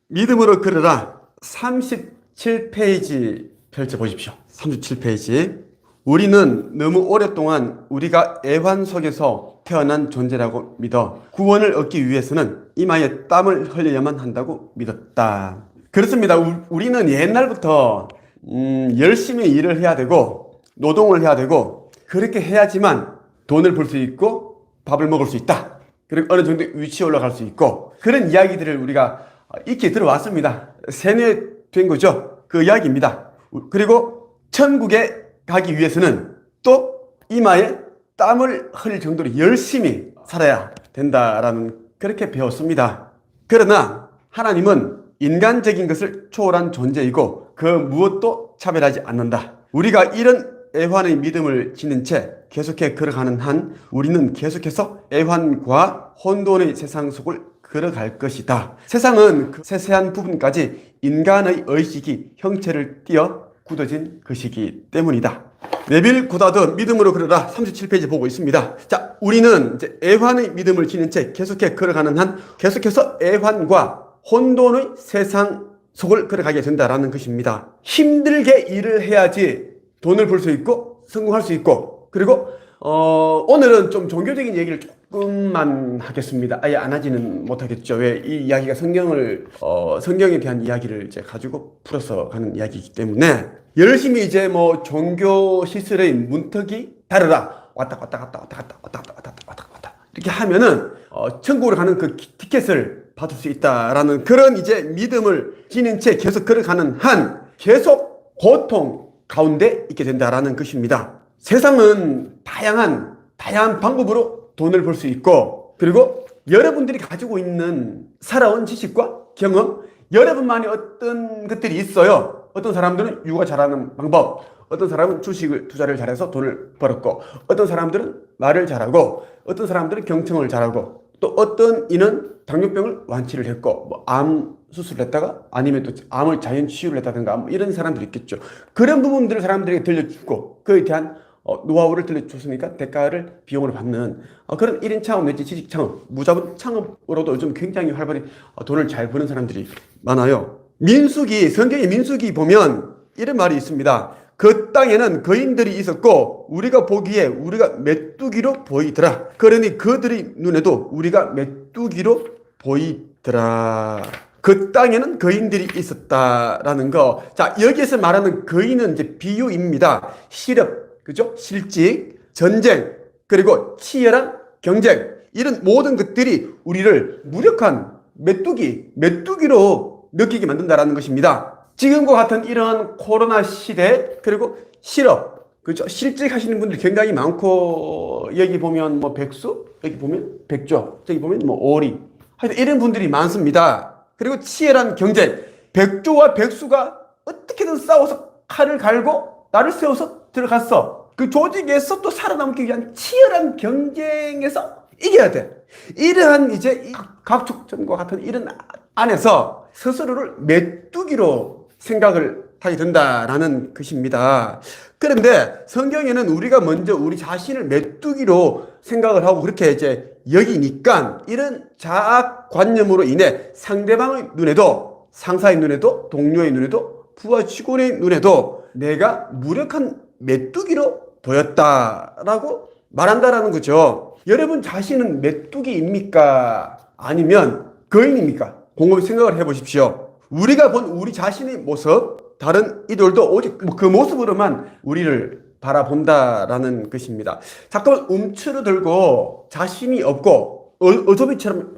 믿음으로 걸으라 37페이지 펼쳐보십시오. 37페이지. 우리는 너무 오랫동안 우리가 애환 속에서 태어난 존재라고 믿어 구원을 얻기 위해서는 이마에 땀을 흘려야만 한다고 믿었다. 그렇습니다. 우리는 옛날부터 열심히 일을 해야 되고 노동을 해야 되고 그렇게 해야지만 돈을 벌 수 있고 밥을 먹을 수 있다. 그리고 어느 정도 위치에 올라갈 수 있고 그런 이야기들을 우리가 익히 들어왔습니다. 세뇌된 거죠. 그 이야기입니다. 그리고 천국에 가기 위해서는 또 이마에 땀을 흘릴 정도로 열심히 살아야 된다라는 그렇게 배웠습니다. 그러나 하나님은 인간적인 것을 초월한 존재이고 그 무엇도 차별하지 않는다. 우리가 이런 애환의 믿음을 지닌 채 계속해 걸어가는 한 우리는 계속해서 애환과 혼돈의 세상 속을 걸어갈 것이다. 세상은 그 세세한 부분까지 인간의 의식이 형체를 띄어 굳어진 것이기 때문이다. 네빌 고다드 믿음으로 걸어라 37페이지 보고 있습니다. 자, 우리는 이제 애환의 믿음을 지닌 채 계속해 걸어가는 한 계속해서 애환과 혼돈의 세상 속을 걸어가게 된다라는 것입니다. 힘들게 일을 해야지 돈을 벌 수 있고 성공할 수 있고 그리고 오늘은 좀 종교적인 얘기를 조금만 하겠습니다. 아예 안 하지는 못하겠죠. 왜? 이 이야기가 성경에 대한 이야기를 이제 가지고 풀어서 가는 이야기이기 때문에 열심히 이제 뭐 종교 시설의 문턱이 다르다. 왔다 갔다 갔다 왔다 갔다 왔다 갔다 왔다 갔다 왔다 갔다 이렇게 하면은 천국으로 가는 그 티켓을 받을 수 있다라는 그런 이제 믿음을 지닌 채 계속 걸어가는 한 계속 고통 가운데 있게 된다라는 것입니다. 세상은 다양한 방법으로 돈을 벌 수 있고 그리고 여러분들이 가지고 있는 살아온 지식과 경험 여러분만의 어떤 것들이 있어요. 어떤 사람들은 육아 잘하는 방법, 어떤 사람은 투자를 잘해서 돈을 벌었고 어떤 사람들은 말을 잘하고 어떤 사람들은 경청을 잘하고 또 어떤 이는 당뇨병을 완치를 했고 뭐 암 수술을 했다가 아니면 또 암을 자연 치유를 했다든가 뭐 이런 사람들이 있겠죠. 그런 부분들을 사람들에게 들려주고 그에 대한 노하우를 들려줬으니까 대가를 비용으로 받는 그런 1인 창업 내지 지식 창업, 무자본 창업으로도 요즘 굉장히 활발히 돈을 잘 버는 사람들이 많아요. 성경의 민수기 보면 이런 말이 있습니다. 그 땅에는 거인들이 있었고 우리가 보기에 우리가 메뚜기로 보이더라. 그러니 그들의 눈에도 우리가 메뚜기로 보이더라. 그 땅에는 거인들이 있었다라는 거. 자, 여기에서 말하는 거인은 이제 비유입니다. 실업, 그죠? 실직, 전쟁, 그리고 치열한 경쟁. 이런 모든 것들이 우리를 무력한 메뚜기로 느끼게 만든다라는 것입니다. 지금과 같은 이런 코로나 시대, 그리고 실업, 그렇죠? 실직하시는 분들이 굉장히 많고, 여기 보면 뭐 백수, 여기 보면 백조, 저기 보면 뭐 오리. 하여튼 이런 분들이 많습니다. 그리고 치열한 경쟁. 백조와 백수가 어떻게든 싸워서 칼을 갈고 나를 세워서 들어갔어. 그 조직에서 또 살아남기 위한 치열한 경쟁에서 이겨야 돼. 이러한 이제 이 각축전과 같은 이런 안에서 스스로를 메뚜기로 생각을 하게 된다라는 것입니다. 그런데 성경에는 우리가 먼저 우리 자신을 메뚜기로 생각을 하고 그렇게 이제 여기니까 이런 자아관념으로 인해 상대방의 눈에도 상사의 눈에도 동료의 눈에도 부하 직원의 눈에도 내가 무력한 메뚜기로 보였다라고 말한다라는 거죠. 여러분 자신은 메뚜기입니까? 아니면 거인입니까? 곰곰이 생각을 해보십시오. 우리가 본 우리 자신의 모습 다른 이들도 오직 그 모습으로만 우리를 바라본다라는 것입니다. 잠깐만 움츠러들고 자신이 없고 어소비처럼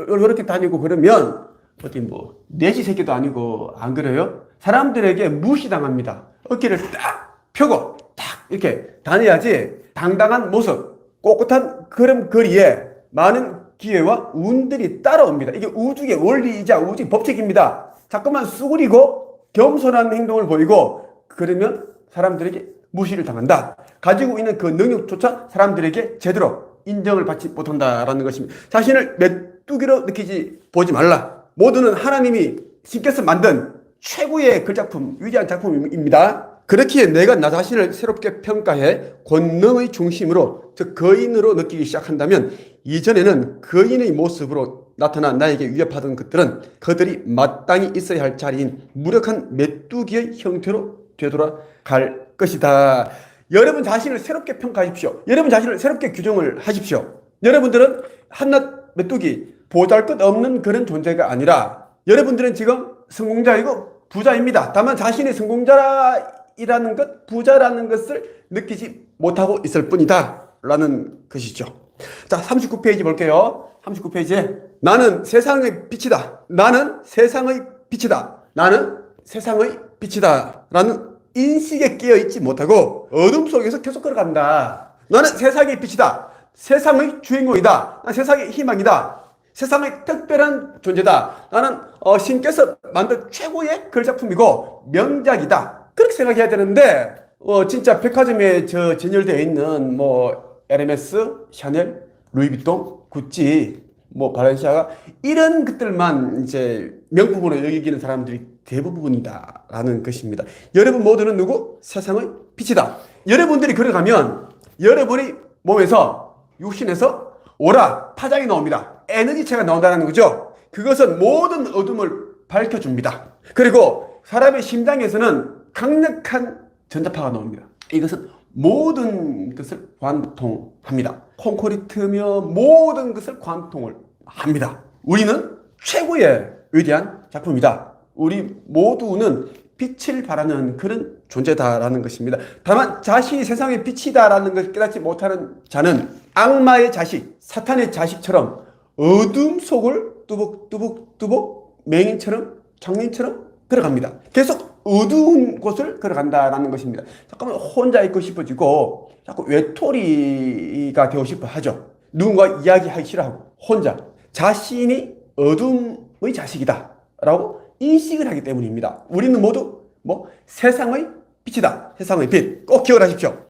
이렇게 다니고 그러면 어디 뭐 내시 새끼도 아니고 안 그래요? 사람들에게 무시당합니다. 어깨를 딱 펴고 딱 이렇게 다녀야지 당당한 모습, 꼿꼿한 걸음걸이에 많은 기회와 운들이 따라옵니다. 이게 우주의 원리이자 우주의 법칙입니다. 자꾸만 쑥그리고 겸손한 행동을 보이고 그러면 사람들에게 무시를 당한다. 가지고 있는 그 능력조차 사람들에게 제대로 인정을 받지 못한다라는 것입니다. 자신을 메뚜기로 보지 말라. 모두는 하나님이 신께서 만든 최고의 글작품, 위대한 작품입니다. 그렇기에 내가 나 자신을 새롭게 평가해 권능의 중심으로 즉 거인으로 느끼기 시작한다면 이전에는 거인의 모습으로 나타나 나에게 위협하던 것들은 그들이 마땅히 있어야 할 자리인 무력한 메뚜기의 형태로 되돌아갈 것이다. 여러분 자신을 새롭게 평가하십시오. 여러분 자신을 새롭게 규정을 하십시오. 여러분들은 한낱 메뚜기, 보잘것없는 그런 존재가 아니라 여러분들은 지금 성공자이고 부자입니다. 다만 자신의 성공자라는 것, 부자라는 것을 느끼지 못하고 있을 뿐이다 라는 것이죠. 자, 39페이지 볼게요. 39페이지에 나는 세상의 빛이다. 나는 세상의 빛이다. 나는 세상의 빛이다 라는 인식에 깨어있지 못하고 어둠 속에서 계속 걸어간다. 나는 세상의 빛이다. 세상의 주인공이다. 나는 세상의 희망이다. 세상의 특별한 존재다. 나는 신께서 만든 최고의 글작품이고 명작이다. 그렇게 생각해야 되는데 진짜 백화점에 진열되어 있는 뭐 에르메스, 샤넬, 루이비통, 구찌, 뭐 발렌시아가 이런 것들만 이제 명품으로 여기는 사람들이 대부분이다라는 것입니다. 여러분 모두는 누구? 세상의 빛이다. 여러분들이 걸어가면 여러분의 몸에서 육신에서 오라 파장이 나옵니다. 에너지체가 나온다는 거죠. 그것은 모든 어둠을 밝혀줍니다. 그리고 사람의 심장에서는 강력한 전자파가 나옵니다. 이것은 모든 것을 관통합니다. 콘크리트며 모든 것을 관통을 합니다. 우리는 최고의 위대한 작품이다. 우리 모두는 빛을 발하는 그런 존재다라는 것입니다. 다만 자신이 세상의 빛이다라는 것을 깨닫지 못하는 자는 악마의 자식, 사탄의 자식처럼 어둠 속을 뚜벅뚜벅뚜벅 맹인처럼 장님처럼 걸어갑니다. 계속 어두운 곳을 걸어간다라는 것입니다. 잠깐만 혼자 있고 싶어지고 자꾸 외톨이가 되고 싶어 하죠. 누군가 이야기하기 싫어하고 혼자 자신이 어둠의 자식이다 라고 인식을 하기 때문입니다. 우리는 모두 세상의 빛이다. 세상의 빛 꼭 기억을 하십시오.